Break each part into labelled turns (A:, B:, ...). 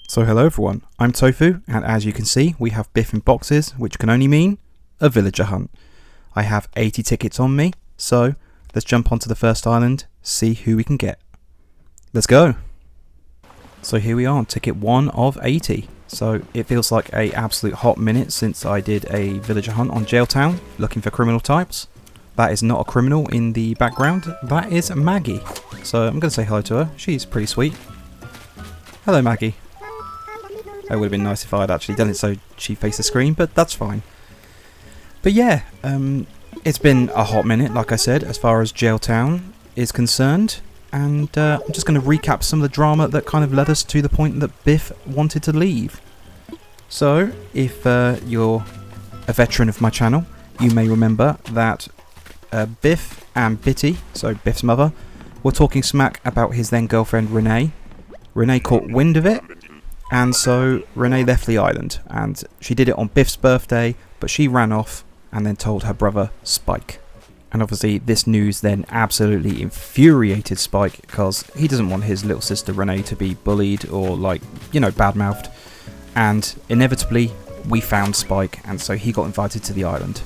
A: So hello everyone, I'm Tofu, and as you can see we have Biff in boxes, which can only mean a villager hunt. I have 80 tickets on me, so let's jump onto the first island, see who we can get. Let's go! So here we are on ticket 1 of 80. So it feels like a absolute hot minute since I did a villager hunt on Gaol-Town, looking for criminal types. That is not a criminal in the background, that is Maggie. So I'm going to say hello to her, she's pretty sweet. Hello Maggie. It would have been nice if I had actually done it so she faced the screen, but that's fine. But yeah, it's been a hot minute, like I said, as far as Gaol-Town is concerned. And I'm just going to recap some of the drama that kind of led us to the point that Biff wanted to leave. So, if you're a veteran of my channel, you may remember that Biff and Bitty, so Biff's mother, were talking smack about his then girlfriend Renee. Renee caught wind of it, and so Renee left the island, and she did it on Biff's birthday, but she ran off and then told her brother Spike. And obviously this news then absolutely infuriated Spike, because he doesn't want his little sister Renee to be bullied or, like, you know, bad-mouthed. And inevitably we found Spike, and so he got invited to the island.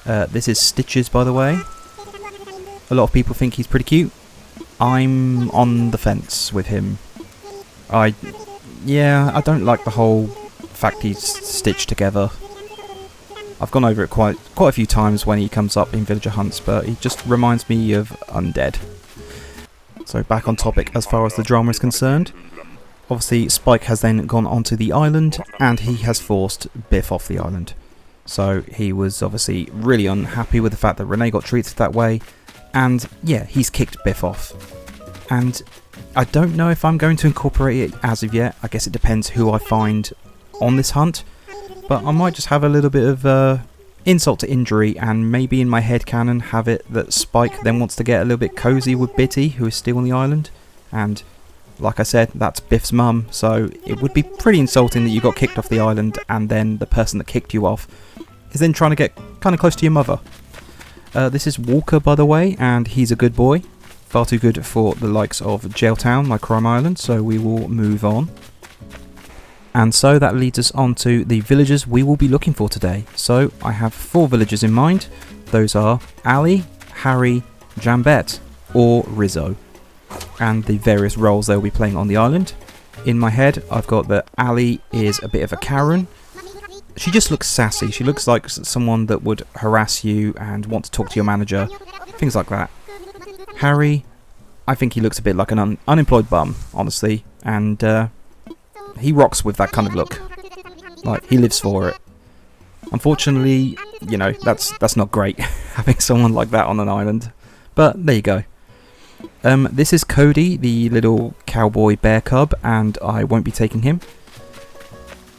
A: This is Stitches, by the way. A lot of people think he's pretty cute. I'm on the fence with him. I don't like the whole fact he's stitched together. I've gone over it quite a few times when he comes up in villager hunts, but he just reminds me of Undead. So back on topic as far as the drama is concerned. Obviously Spike has then gone onto the island and he has forced Biff off the island. So he was obviously really unhappy with the fact that Renee got treated that way, and yeah, he's kicked Biff off. And I don't know if I'm going to incorporate it as of yet. I guess it depends who I find on this hunt. But I might just have a little bit of insult to injury, and maybe in my headcanon have it that Spike then wants to get a little bit cozy with Bitty, who is still on the island. And like I said, that's Biff's mum, so it would be pretty insulting that you got kicked off the island and then the person that kicked you off is then trying to get kind of close to your mother. This is Walker, by the way, and he's a good boy. Far too good for the likes of Gaol-Town, like Crime Island, so we will move on. And so that leads us on to the villagers we will be looking for today. So I have 4 villagers in mind. Those are Ali, Harry, Jambette, or Rizzo, and the various roles they'll be playing on the island. In my head, I've got that Ali is a bit of a Karen. She just looks sassy. She looks like someone that would harass you and want to talk to your manager, things like that. Harry, I think he looks a bit like an unemployed bum, honestly, and he rocks with that kind of look. Like, he lives for it. Unfortunately, you know, that's not great, having someone like that on an island. But there you go. This is Cody, the little cowboy bear cub, and I won't be taking him.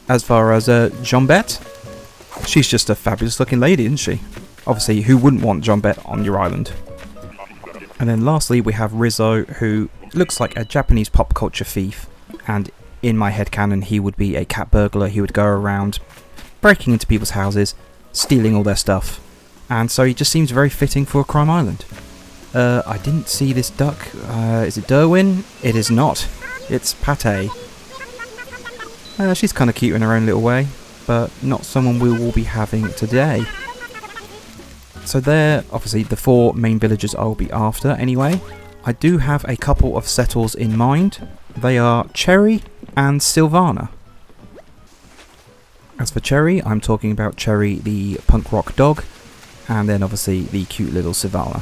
A: As far as Jambette, she's just a fabulous looking lady, isn't she? Obviously, who wouldn't want Jambette on your island? And then lastly, we have Rizzo, who looks like a Japanese pop culture thief, and in my headcanon, he would be a cat burglar. He would go around breaking into people's houses, stealing all their stuff. And so he just seems very fitting for a crime island. I didn't see this duck. Is it Derwin? It is not. It's Pate. She's kind of cute in her own little way, but not someone we will be having today. So they're obviously the 4 main villagers I will be after anyway. I do have a couple of settles in mind. They are Cherry and Sylvana. As for Cherry, I'm talking about Cherry the punk rock dog, and then obviously the cute little Sylvana.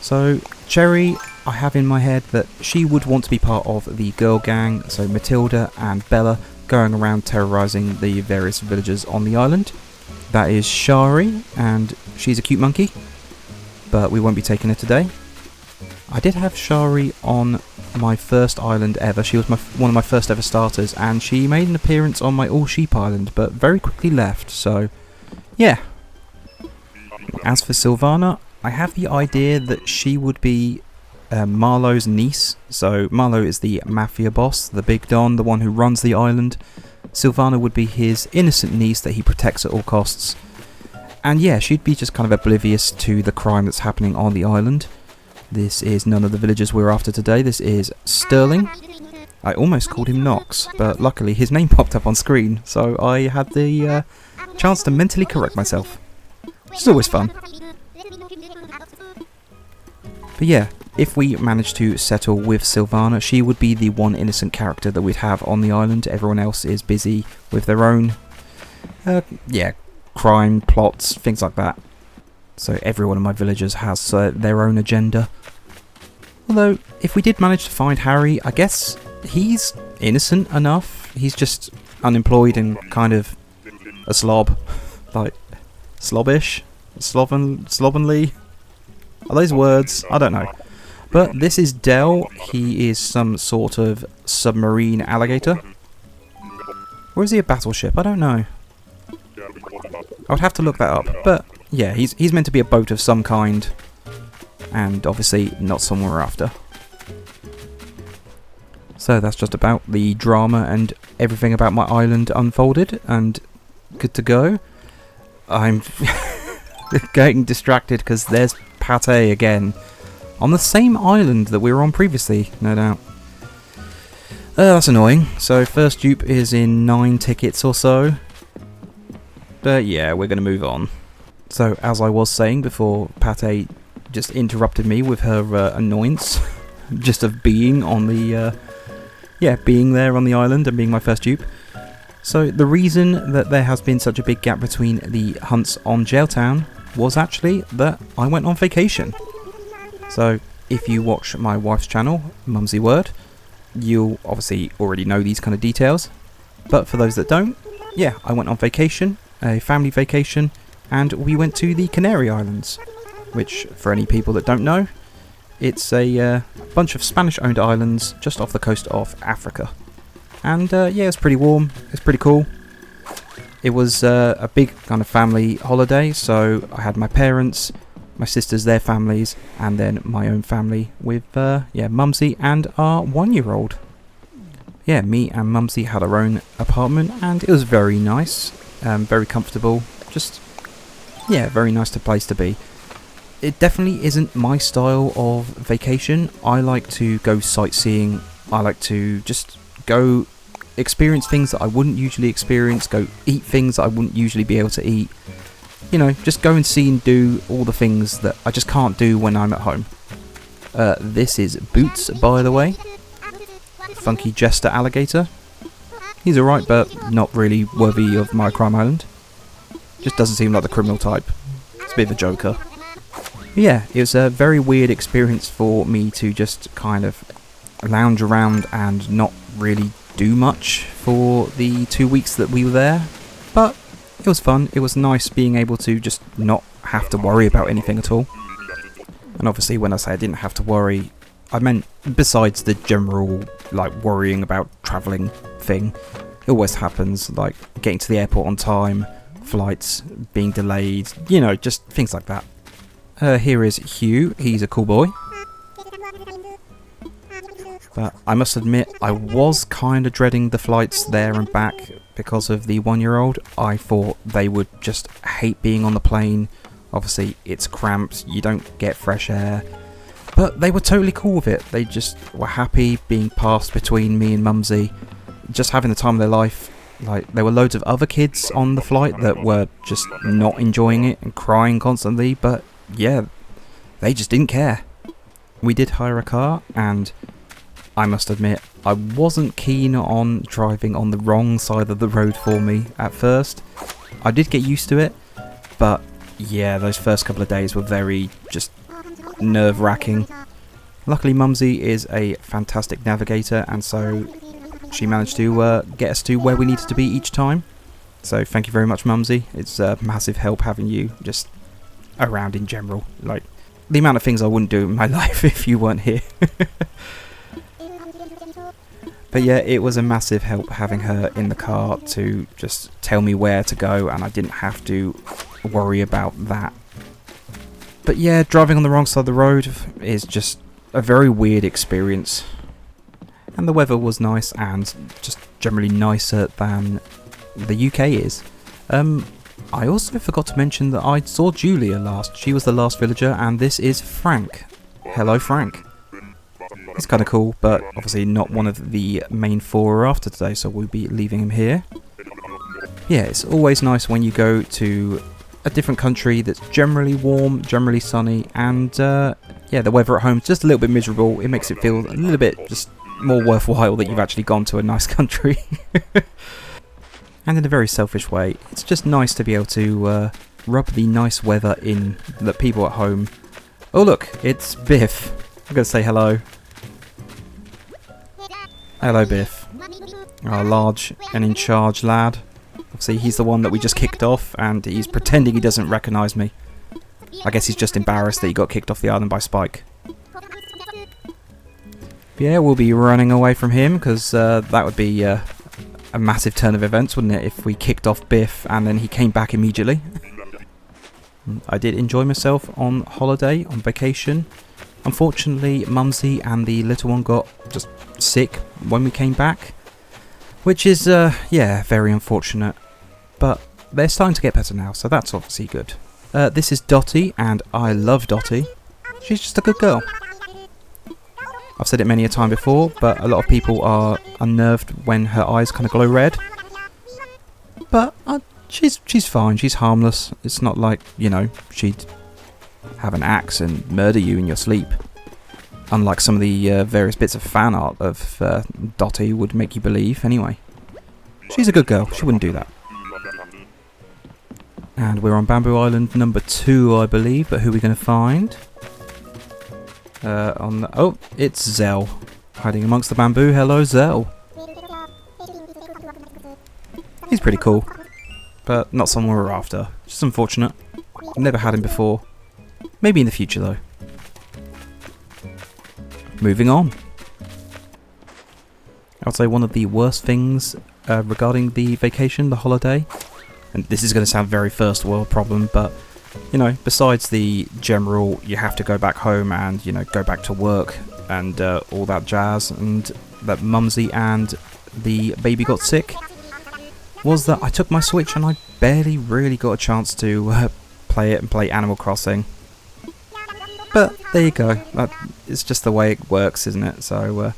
A: So Cherry, I have in my head that she would want to be part of the girl gang, so Matilda and Bella going around terrorising the various villagers on the island. That is Shari, and she's a cute monkey, but we won't be taking her today. I did have Shari on my first island ever. She was one of my first ever starters, and she made an appearance on my all sheep island, but very quickly left, so yeah. As for Sylvana, I have the idea that she would be Marlowe's niece. So Marlowe is the mafia boss, the big don, the one who runs the island. Sylvana would be his innocent niece that he protects at all costs. And yeah, she'd be just kind of oblivious to the crime that's happening on the island. This is none of the villagers we're after today. This is Sterling. I almost called him Knox, but luckily his name popped up on screen, so I had the chance to mentally correct myself. Which is always fun. But yeah, if we managed to settle with Sylvana, she would be the one innocent character that we'd have on the island. Everyone else is busy with their own, crime, plots, things like that. So every one of my villagers has their own agenda. Although, if we did manage to find Harry, I guess he's innocent enough. He's just unemployed and kind of a slob. Like, slobbish? Slovenly? Are those words? I don't know. But this is Dell. He is some sort of submarine alligator. Or is he a battleship? I don't know. I would have to look that up. But yeah, he's meant to be a boat of some kind. And obviously not someone we're after. So that's just about the drama and everything about my island unfolded. And good to go. I'm getting distracted because there's Pate again. On the same island that we were on previously, no doubt. That's annoying. So first dupe is in 9 tickets or so. But yeah, we're going to move on. So as I was saying before, Pate just interrupted me with her annoyance. Just of being on the... being there on the island and being my first dupe. So the reason that there has been such a big gap between the hunts on Gaol-Town was actually that I went on vacation. So if you watch my wife's channel, Mumsy Word, you'll obviously already know these kind of details. But for those that don't, yeah, I went on vacation, a family vacation, and we went to the Canary Islands, which for any people that don't know, it's a bunch of Spanish-owned islands just off the coast of Africa. And yeah, it's pretty warm, it's pretty cool. It was a big kind of family holiday, so I had my parents, my sisters, their families, and then my own family with Mumsy and our 1-year-old. Yeah, me and Mumsy had our own apartment, and it was very nice, very comfortable, just, yeah, very nice place to be. It definitely isn't my style of vacation. I like to go sightseeing, I like to just go experience things that I wouldn't usually experience, go eat things that I wouldn't usually be able to eat. You know, just go and see and do all the things that I just can't do when I'm at home. This is Boots, by the way. Funky jester alligator. He's alright, but not really worthy of my crime island. Just doesn't seem like the criminal type. It's a bit of a joker. Yeah, it was a very weird experience for me to just kind of lounge around and not really do much for the 2 weeks that we were there. But it was fun. It was nice being able to just not have to worry about anything at all. And obviously when I say I didn't have to worry, I meant besides the general like worrying about travelling thing. It always happens, like getting to the airport on time, flights being delayed, you know, just things like that. Here is Hugh. He's a cool boy. But I must admit, I was kind of dreading the flights there and back because of the 1-year-old. I thought they would just hate being on the plane. Obviously, it's cramped, you don't get fresh air. But they were totally cool with it. They just were happy being passed between me and Mumsy, just having the time of their life. Like, there were loads of other kids on the flight that were just not enjoying it and crying constantly, but yeah, they just didn't care. We did hire a car, and I must admit, I wasn't keen on driving on the wrong side of the road for me at first. I did get used to it, but yeah, those first couple of days were very just nerve-wracking. Luckily, Mumsy is a fantastic navigator, and so she managed to get us to where we needed to be each time. So thank you very much, Mumsy. It's a massive help having you just around in general. Like, the amount of things I wouldn't do in my life if you weren't here. But yeah, it was a massive help having her in the car to just tell me where to go, and I didn't have to worry about that. But yeah, driving on the wrong side of the road is just a very weird experience. And the weather was nice and just generally nicer than the UK is. I also forgot to mention that I saw Julia last. She was the last villager, and this is Frank. Hello, Frank. He's kind of cool, but obviously not one of the main 4 we're after today, so we'll be leaving him here. Yeah, it's always nice when you go to a different country that's generally warm, generally sunny, and yeah, the weather at home is just a little bit miserable. It makes it feel a little bit just more worthwhile that you've actually gone to a nice country. And in a very selfish way, it's just nice to be able to rub the nice weather in the people at home. Oh look, it's Biff. I'm going to say hello. Hello Biff. Our large and in charge lad. Obviously he's the one that we just kicked off and he's pretending he doesn't recognise me. I guess he's just embarrassed that he got kicked off the island by Spike. But yeah, we'll be running away from him because that would be a massive turn of events, wouldn't it, if we kicked off Biff and then he came back immediately. I did enjoy myself on holiday, on vacation. Unfortunately, Mumsy and the little one got just sick when we came back, which is, yeah, very unfortunate. But they're starting to get better now, so that's obviously good. This is Dottie, and I love Dottie. She's just a good girl. I've said it many a time before, but a lot of people are unnerved when her eyes kind of glow red. But she's fine, she's harmless. It's not like, you know, she'd have an axe and murder you in your sleep. Unlike some of the various bits of fan art of Dottie would make you believe, anyway. She's a good girl, she wouldn't do that. And we're on Bamboo Island number 2, I believe, but who are we going to find? Oh, it's Zell. Hiding amongst the bamboo. Hello, Zell. He's pretty cool, but not someone we're after. Just unfortunate. I've never had him before. Maybe in the future, though. Moving on. I would say one of the worst things regarding the vacation, the holiday, and this is going to sound very first world problem, but you know, besides the general, you have to go back home and, you know, go back to work and all that jazz, and that Mumsy and the baby got sick, was that I took my Switch and I barely really got a chance to play it and play Animal Crossing. But there you go. It's just the way it works, isn't it? So,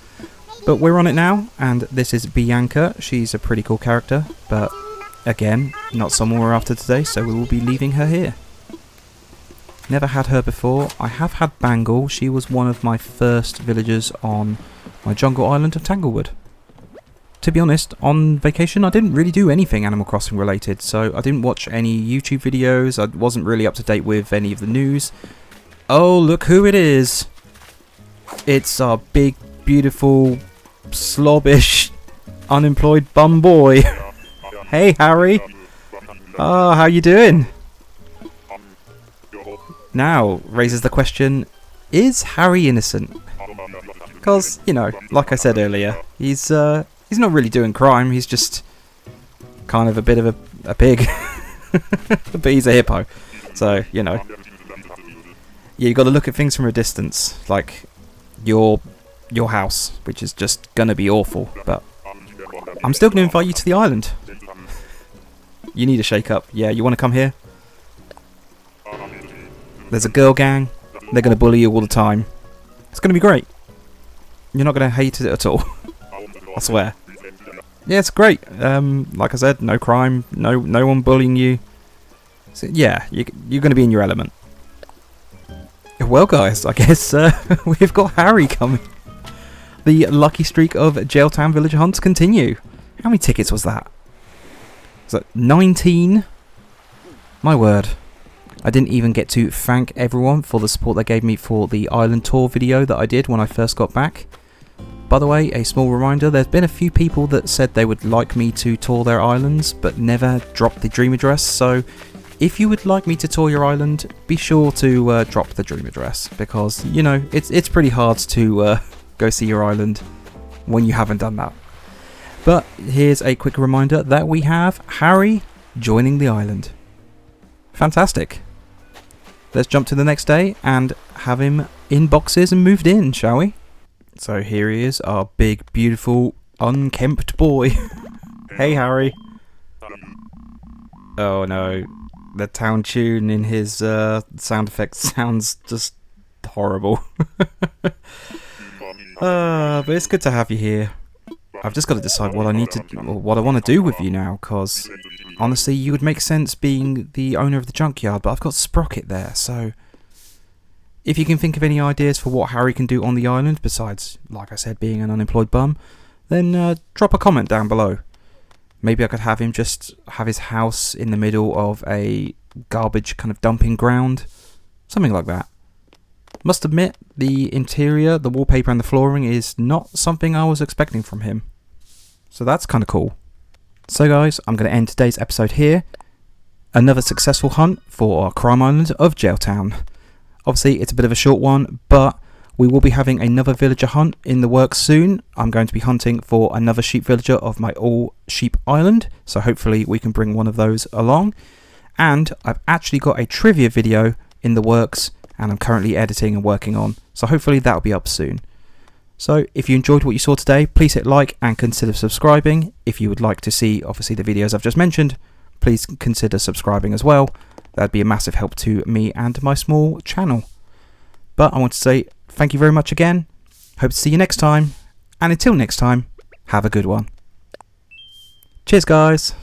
A: but we're on it now, and this is Bianca. She's a pretty cool character, but again, not someone we're after today, so we will be leaving her here. Never had her before. I have had Bangle. She was one of my first villagers on my jungle island of Tanglewood. To be honest, on vacation I didn't really do anything Animal Crossing related, so I didn't watch any YouTube videos, I wasn't really up to date with any of the news. Oh, look who it is! It's our big, beautiful, slobbish, unemployed bum boy. Hey Harry! Oh, how you doing? Now, raises the question, is Harry innocent? Because, you know, like I said earlier, he's not really doing crime, he's just kind of a bit of a pig. But he's a hippo, so, you know. Yeah, you got to look at things from a distance, like your house, which is just gonna be awful, but I'm still gonna invite you to the island. You need a shake-up. Yeah, you want to come here? There's a girl gang. They're going to bully you all the time. It's going to be great. You're not going to hate it at all. I swear. Yeah, it's great. Like I said, no crime, no one bullying you. So, yeah, you're going to be in your element. Well, guys, I guess we've got Harry coming. The lucky streak of Gaol-Town villager hunts continue. How many tickets was that? Was that 19? My word. I didn't even get to thank everyone for the support they gave me for the island tour video that I did when I first got back. By the way, a small reminder, there's been a few people that said they would like me to tour their islands, but never dropped the dream address, so if you would like me to tour your island, be sure to drop the dream address, because, you know, it's pretty hard to go see your island when you haven't done that. But here's a quick reminder that we have Harry joining the island. Fantastic. Let's jump to the next day and have him in boxes and moved in, shall we? So here he is, our big, beautiful, unkempt boy. Hey, Harry. Oh no, the town tune in his sound effects sounds just horrible. But it's good to have you here. I've just got to decide what I want to do with you now, because honestly, you would make sense being the owner of the junkyard, but I've got Sprocket there, so if you can think of any ideas for what Harry can do on the island, besides, like I said, being an unemployed bum, then drop a comment down below. Maybe I could have him just have his house in the middle of a garbage kind of dumping ground, something like that. Must admit, the interior, the wallpaper and the flooring is not something I was expecting from him. So that's kind of cool. So guys, I'm going to end today's episode here. Another successful hunt for our crime island of Gaol-Town. Obviously, it's a bit of a short one, but we will be having another villager hunt in the works soon. I'm going to be hunting for another sheep villager of my all sheep island, so hopefully we can bring one of those along. And I've actually got a trivia video in the works, and I'm currently editing and working on, so hopefully that'll be up soon. So if you enjoyed what you saw today, please hit like and consider subscribing. If you would like to see, obviously, the videos I've just mentioned, please consider subscribing as well. That'd be a massive help to me and my small channel. But I want to say thank you very much again. Hope to see you next time. And until next time, have a good one. Cheers, guys.